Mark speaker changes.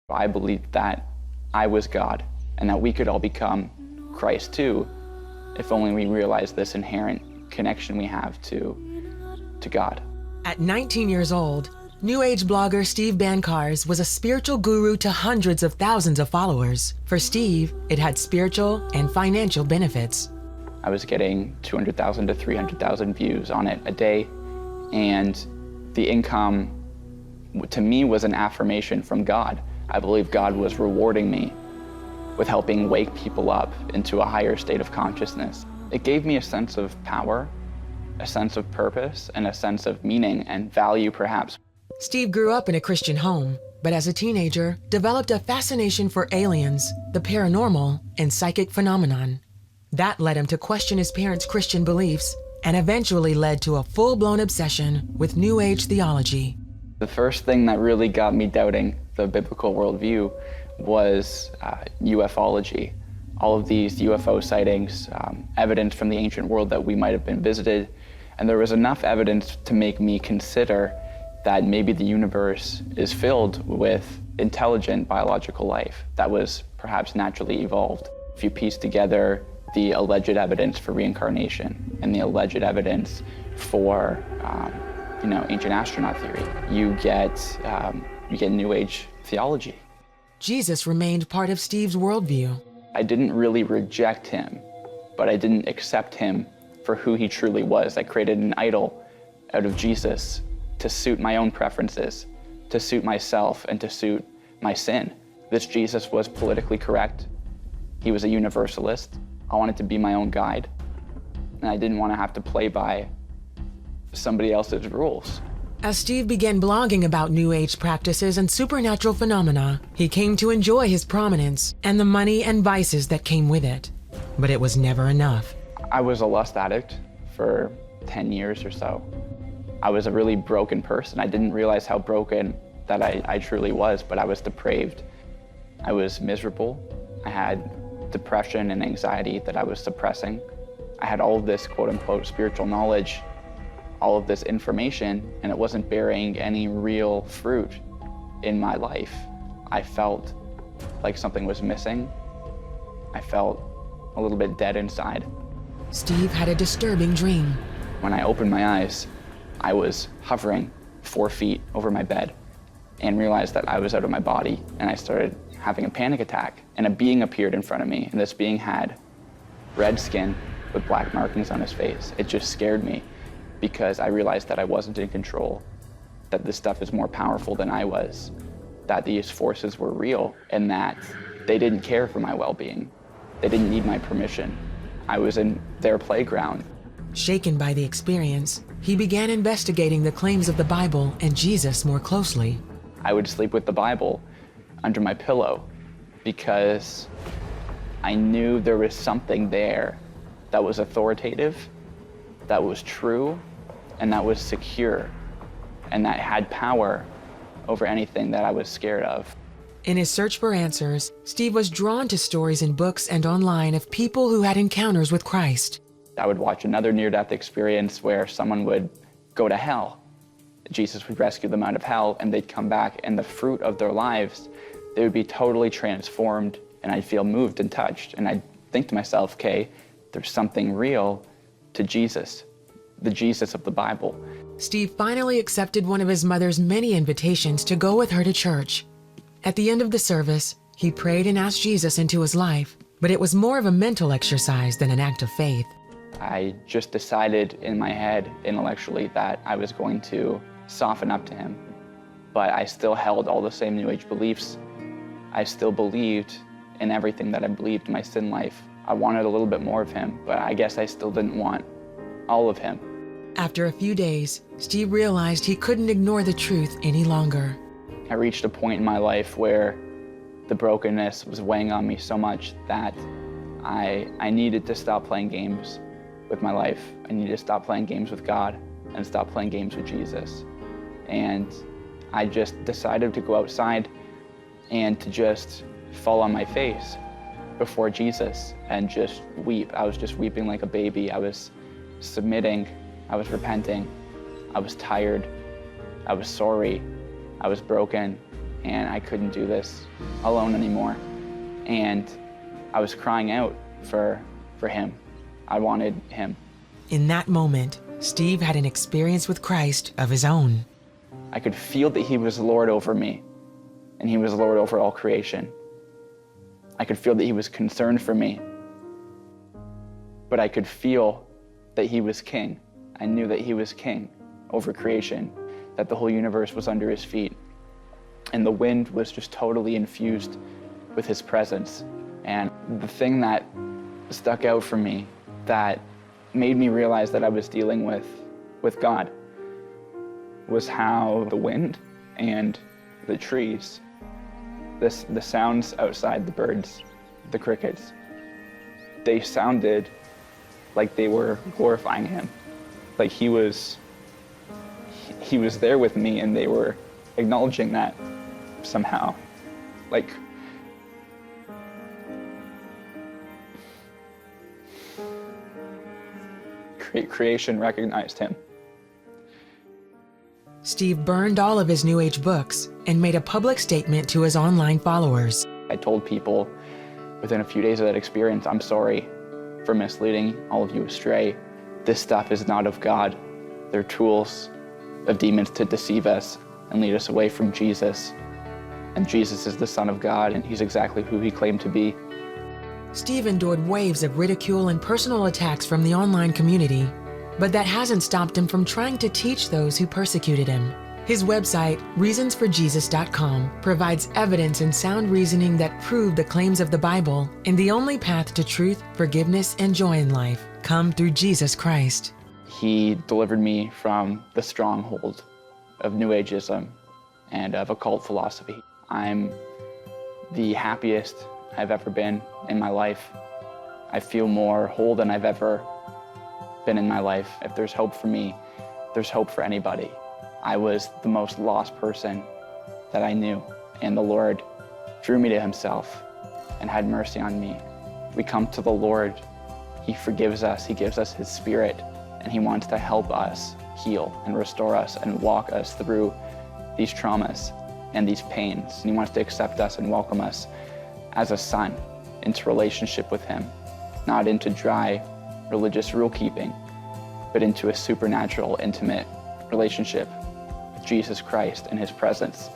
Speaker 1: I believed that I was God and that we could all become Christ too, if only we realized this inherent connection we have to God.
Speaker 2: At 19 years old, New Age blogger Steve Bancars was a spiritual guru to hundreds of thousands of followers. For Steve, it had spiritual and financial benefits.
Speaker 1: I was getting 200,000 to 300,000 views on it a day, and the income to me was an affirmation from God. I believe God was rewarding me with helping wake people up into a higher state of consciousness. It gave me a sense of power, a sense of purpose, and a sense of meaning and value, perhaps.
Speaker 2: Steve grew up in a Christian home, but as a teenager, developed a fascination for aliens, the paranormal, and psychic phenomenon. That led him to question his parents' Christian beliefs and eventually led to a full-blown obsession with New Age theology.
Speaker 1: The first thing that really got me doubting the biblical worldview was ufology. All of these UFO sightings, evidence from the ancient world that we might have been visited, and there was enough evidence to make me consider that maybe the universe is filled with intelligent biological life that was perhaps naturally evolved. If you piece together the alleged evidence for reincarnation and the alleged evidence for ancient astronaut theory, you get New Age theology.
Speaker 2: Jesus remained part of Steve's worldview.
Speaker 1: I didn't really reject him, but I didn't accept him for who he truly was. I created an idol out of Jesus to suit my own preferences, to suit myself, and to suit my sin. This Jesus was politically correct. He was a universalist. I wanted to be my own guide, and I didn't want to have to play by somebody else's rules.
Speaker 2: As Steve began blogging about New Age practices and supernatural phenomena, he came to enjoy his prominence and the money and vices that came with it. But it was never enough.
Speaker 1: I was a lust addict for 10 years or so. I was a really broken person. I didn't realize how broken that I truly was, but I was depraved. I was miserable. I had depression and anxiety that I was suppressing. I had all of this quote-unquote spiritual knowledge, all of this information, and it wasn't bearing any real fruit in my life. I felt like something was missing. I felt a little bit dead inside.
Speaker 2: Steve had a disturbing dream.
Speaker 1: When I opened my eyes, I was hovering 4 feet over my bed and realized that I was out of my body, and I started having a panic attack, and a being appeared in front of me, and this being had red skin with black markings on his face. It just scared me because I realized that I wasn't in control, that this stuff is more powerful than I was, that these forces were real, and that they didn't care for my well-being. They didn't need my permission. I was in their playground.
Speaker 2: Shaken by the experience, he began investigating the claims of the Bible and Jesus more closely.
Speaker 1: I would sleep with the Bible under my pillow because I knew there was something there that was authoritative, that was true, and that was secure, and that had power over anything that I was scared of.
Speaker 2: In his search for answers, Steve was drawn to stories in books and online of people who had encounters with Christ.
Speaker 1: I would watch another near-death experience where someone would go to hell. Jesus would rescue them out of hell, and they'd come back, and the fruit of their lives, they would be totally transformed, and I'd feel moved and touched. And I'd think to myself, okay, there's something real to Jesus, the Jesus of the Bible.
Speaker 2: Steve finally accepted one of his mother's many invitations to go with her to church. At the end of the service, he prayed and asked Jesus into his life, but it was more of a mental exercise than an act of faith.
Speaker 1: I just decided in my head, intellectually, that I was going to soften up to him. But I still held all the same New Age beliefs. I still believed in everything that I believed in my sin life. I wanted a little bit more of him, but I guess I still didn't want all of him.
Speaker 2: After a few days, Steve realized he couldn't ignore the truth any longer.
Speaker 1: I reached a point in my life where the brokenness was weighing on me so much that I needed to stop playing games with my life. I needed to stop playing games with God and stop playing games with Jesus. And I just decided to go outside and to just fall on my face before Jesus and just weep. I was just weeping like a baby. I was submitting. I was repenting. I was tired. I was sorry. I was broken. and I couldn't do this alone anymore. And I was crying out for him. I wanted him.
Speaker 2: In that moment, Steve had an experience with Christ of his own.
Speaker 1: I could feel that he was Lord over me, and he was Lord over all creation. I could feel that he was concerned for me, but I could feel that he was king. I knew that he was king over creation, that the whole universe was under his feet, and the wind was just totally infused with his presence. And the thing that stuck out for me, that made me realize that I was dealing with God, was how the wind and the trees, the sounds outside, the birds, the crickets, they sounded like they were glorifying him. Like he was there with me, and they were acknowledging that somehow. Like, creation recognized him.
Speaker 2: Steve burned all of his New Age books and made a public statement to his online followers.
Speaker 1: I told people within a few days of that experience, I'm sorry for misleading all of you astray. This stuff is not of God. They're tools of demons to deceive us and lead us away from Jesus. And Jesus is the Son of God, and he's exactly who he claimed to be.
Speaker 2: Steve endured waves of ridicule and personal attacks from the online community, but that hasn't stopped him from trying to teach those who persecuted him. His website, reasonsforjesus.com, provides evidence and sound reasoning that prove the claims of the Bible and the only path to truth, forgiveness, and joy in life come through Jesus Christ.
Speaker 1: He delivered me from the stronghold of New Ageism and of occult philosophy. I'm the happiest I've ever been in my life. I feel more whole than I've ever been in my life. If there's hope for me, there's hope for anybody. I was the most lost person that I knew, and the Lord drew me to himself and had mercy on me. We come to the Lord, he forgives us, he gives us his Spirit, and he wants to help us heal and restore us and walk us through these traumas and these pains. And he wants to accept us and welcome us as a son into relationship with him, not into dry religious rule keeping, but into a supernatural, intimate relationship with Jesus Christ and his presence.